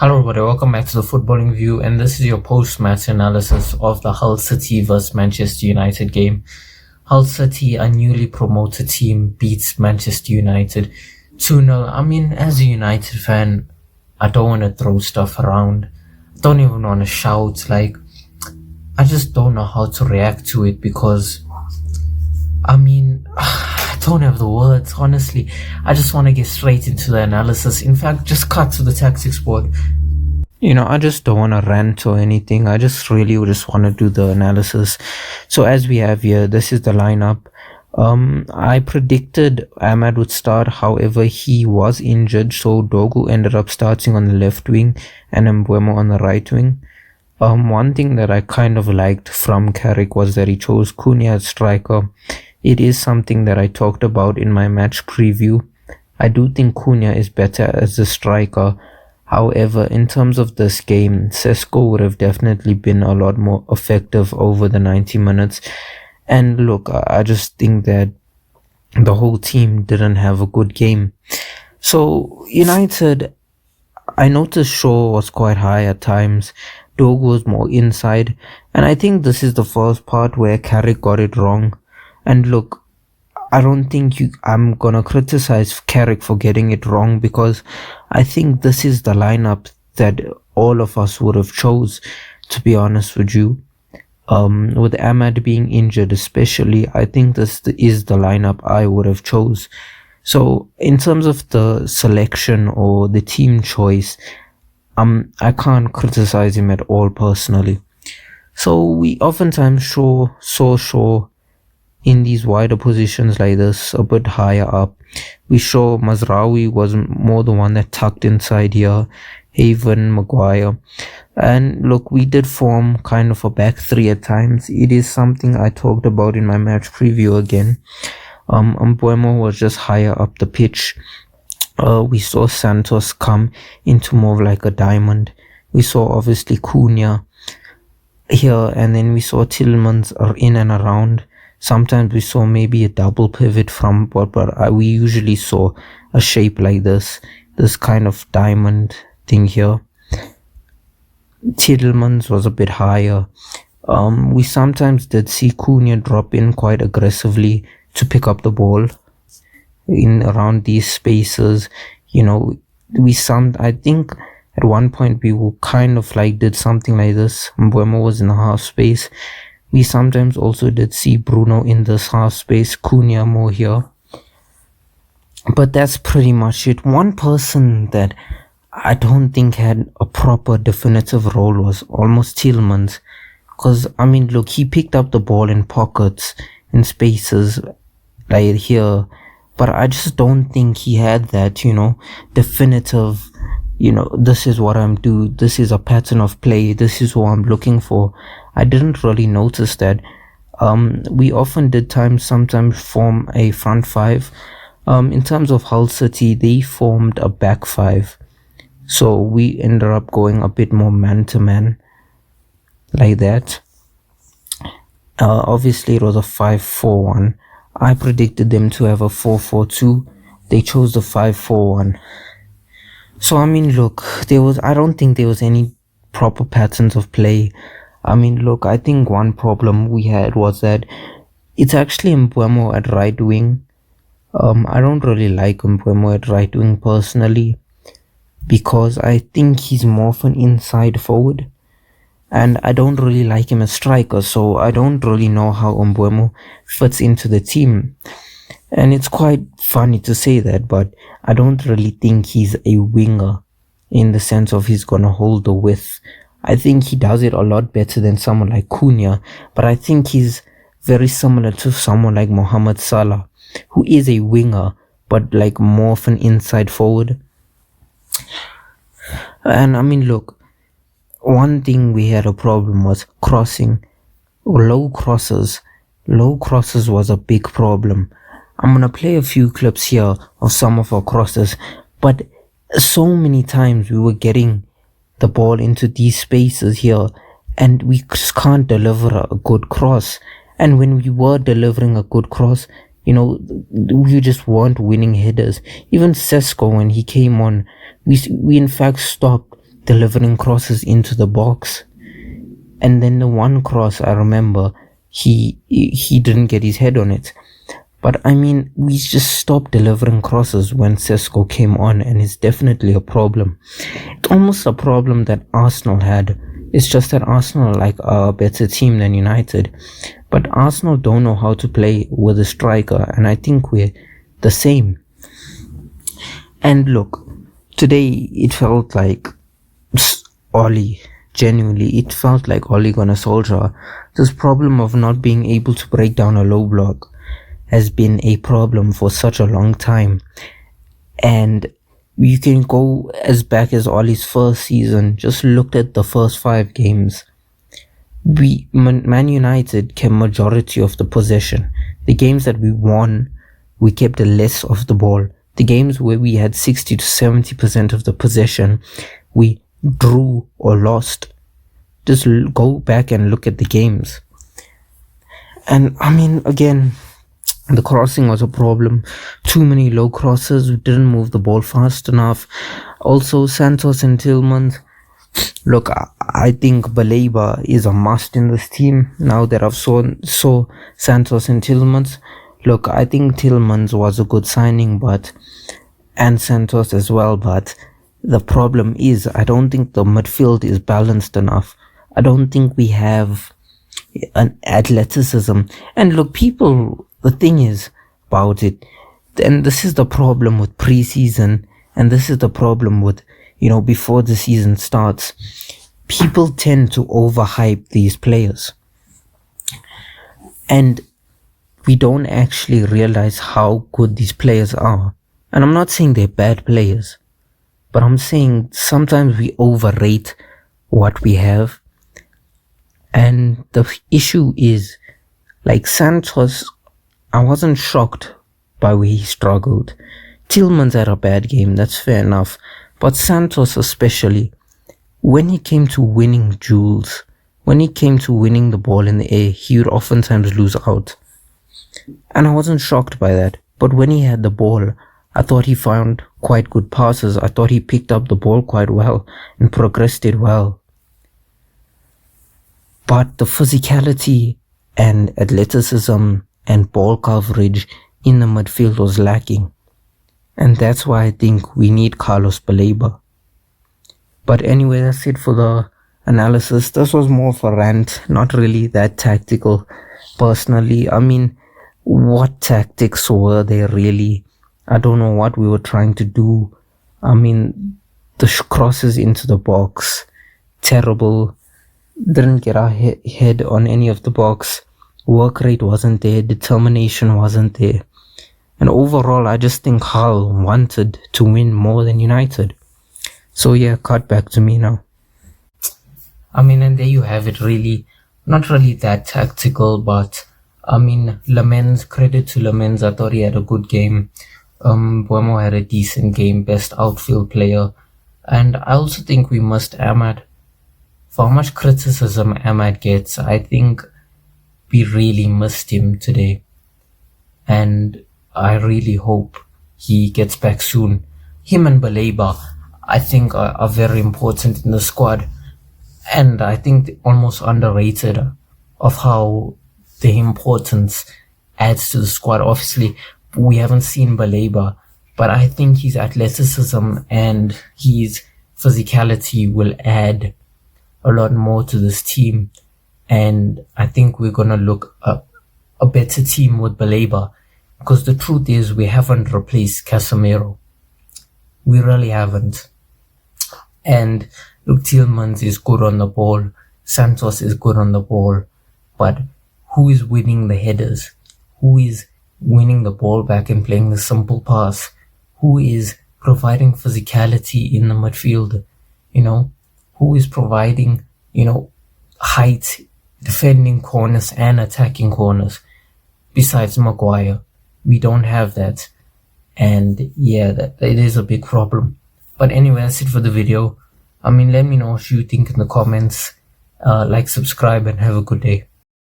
Hello, everybody. Welcome back to the Footballing View, and this is your post-match analysis of the Hull City vs Manchester United game. Hull City, a newly promoted team, beats Manchester United 2-0. I mean, as a United fan, I don't want to throw stuff around. I don't even want to shout. I just don't know how to react to it because, I don't have the words, honestly. I just want to get straight into the analysis. In fact, just cut to the tactics board. I just don't want to rant or anything. I just really just want to do the analysis. So as we have here, this is the lineup. I predicted Ahmad would start. However, he was injured, so Dogu ended up starting on the left wing and Mbeumo on the right wing. One thing that I kind of liked from Carrick was that he chose Cunha as striker. It is something that I talked about in my match preview. I do think Cunha is better as a striker. However, in terms of this game, Sesko would have definitely been a lot more effective over the 90 minutes. And look, I just think that the whole team didn't have a good game. So, United, I noticed Shaw was quite high at times. Dogu was more inside. And I think this is the first part where Carrick got it wrong. And look, I don't think I'm gonna criticize Carrick for getting it wrong because I think this is the lineup that all of us would have chose, to be honest with you. With Ahmad being injured especially, I think this is the lineup I would have chose. So in terms of the selection or the team choice, I can't criticize him at all personally. So we oftentimes saw Shaw in these wider positions like this, a bit higher up. We saw Mazraoui was more the one that tucked inside here, Haven, Maguire. And look, we did form kind of a back three at times. It is something I talked about in my match preview again. Mbeumo was just higher up the pitch. We saw Santos come into more of like a diamond. We saw obviously Cunha here, and then we saw Tielemans in and around. Sometimes we saw maybe a double pivot from, but we usually saw a shape like this kind of diamond thing here. Tielemans was a bit higher. We sometimes did see Cunha drop in quite aggressively to pick up the ball in around these spaces. I think at one point we were kind of like did something like this. Mbeumo was in the half space. We sometimes also did see Bruno in this half space, Cunha more here. But that's pretty much it. One person that I don't think had a proper definitive role was almost Tielemans. Because, look, he picked up the ball in pockets, in spaces, like here. But I just don't think he had that, definitive, this is what I'm doing, this is a pattern of play, this is what I'm looking for. I didn't really notice that. We often did sometimes form a front five. In terms of Hull City, they formed a back five. So we ended up going a bit more man-to-man, like that. Obviously, it was a 5-4-1. I predicted them to have a 4-4-2. They chose the 5-4-1. So, look, I don't think there was any proper patterns of play. Look, I think one problem we had was that it's actually Mbeumo at right wing. I don't really like Mbeumo at right wing personally because I think he's more of an inside forward. And I don't really like him as striker, so I don't really know how Mbeumo fits into the team. And it's quite funny to say that, but I don't really think he's a winger in the sense of he's gonna hold the width. I think he does it a lot better than someone like Cunha, but I think he's very similar to someone like Mohamed Salah, who is a winger, but like more of an inside forward. And look, one thing we had a problem was crossing. Low crosses was a big problem. I'm gonna play a few clips here of some of our crosses, but so many times we were getting the ball into these spaces here and we just can't deliver a good cross. And when we were delivering a good cross, we just weren't winning headers. Even Sesko, when he came on, we in fact stopped delivering crosses into the box. And then the one cross, I remember, he didn't get his head on it. But I mean, we just stopped delivering crosses when Sesko came on, and it's definitely a problem. It's almost a problem that Arsenal had. It's just that Arsenal are like a better team than United. But Arsenal don't know how to play with a striker, and I think we're the same. And look, today it felt like Oli, genuinely, it felt like Ole Gunnar Solskjaer. This problem of not being able to break down a low block has been a problem for such a long time. And you can go as back as Ollie's first season. Just looked at the first 5 games. Man United kept majority of the possession. The games that we won, we kept less of the ball. The games where we had 60 to 70% of the possession, we drew or lost. Just go back and look at the games. And I mean, again, the crossing was a problem. Too many low crosses. We didn't move the ball fast enough. Also, Santos and Tillmans. Look, I think Baleba is a must in this team. Now that I've saw Santos and Tillmans. Look, I think Tillmans was a good signing, and Santos as well. But the problem is, I don't think the midfield is balanced enough. I don't think we have an athleticism. And look, the thing is about it, and this is the problem with preseason, and this is the problem with, before the season starts. People tend to overhype these players. And we don't actually realize how good these players are. And I'm not saying they're bad players, but I'm saying sometimes we overrate what we have. And the issue is, like Santos, I wasn't shocked by where he struggled. Tillmans had a bad game, that's fair enough. But Santos especially, when he came to winning duels, when he came to winning the ball in the air, he would oftentimes lose out. And I wasn't shocked by that. But when he had the ball, I thought he found quite good passes. I thought he picked up the ball quite well and progressed it well. But the physicality and athleticism and ball coverage in the midfield was lacking. And that's why I think we need Carlos Baleba. But anyway, that's it for the analysis. This was more of a rant, not really that tactical. Personally, I mean, what tactics were there really? I don't know what we were trying to do. I mean, the crosses into the box, terrible. Didn't get our head on any of the box. Work rate wasn't there. Determination wasn't there. And overall, I just think Hull wanted to win more than United. So yeah, cut back to me now. I mean, and there you have it, really. Not really that tactical, but I mean, Lamens, credit to Lamens. I thought he had a good game. Buemo had a decent game, best outfield player. And I also think we must Ahmad. For how much criticism Ahmad gets, I think we really missed him today. And I really hope he gets back soon. Him and Baleba, I think, are very important in the squad. And I think almost underrated of how the importance adds to the squad. Obviously, we haven't seen Baleba, but I think his athleticism and his physicality will add a lot more to this team. And I think we're going to look a better team with Baleba, because the truth is we haven't replaced Casemiro. We really haven't. And look, Tillmans is good on the ball. Santos is good on the ball. But who is winning the headers? Who is winning the ball back and playing the simple pass? Who is providing physicality in the midfield? Who is providing, height, defending corners and attacking corners? Besides Maguire, we don't have that. And yeah, that it is a big problem. But anyway, that's it for the video. Let me know what you think in the comments. Like, subscribe, and have a good day.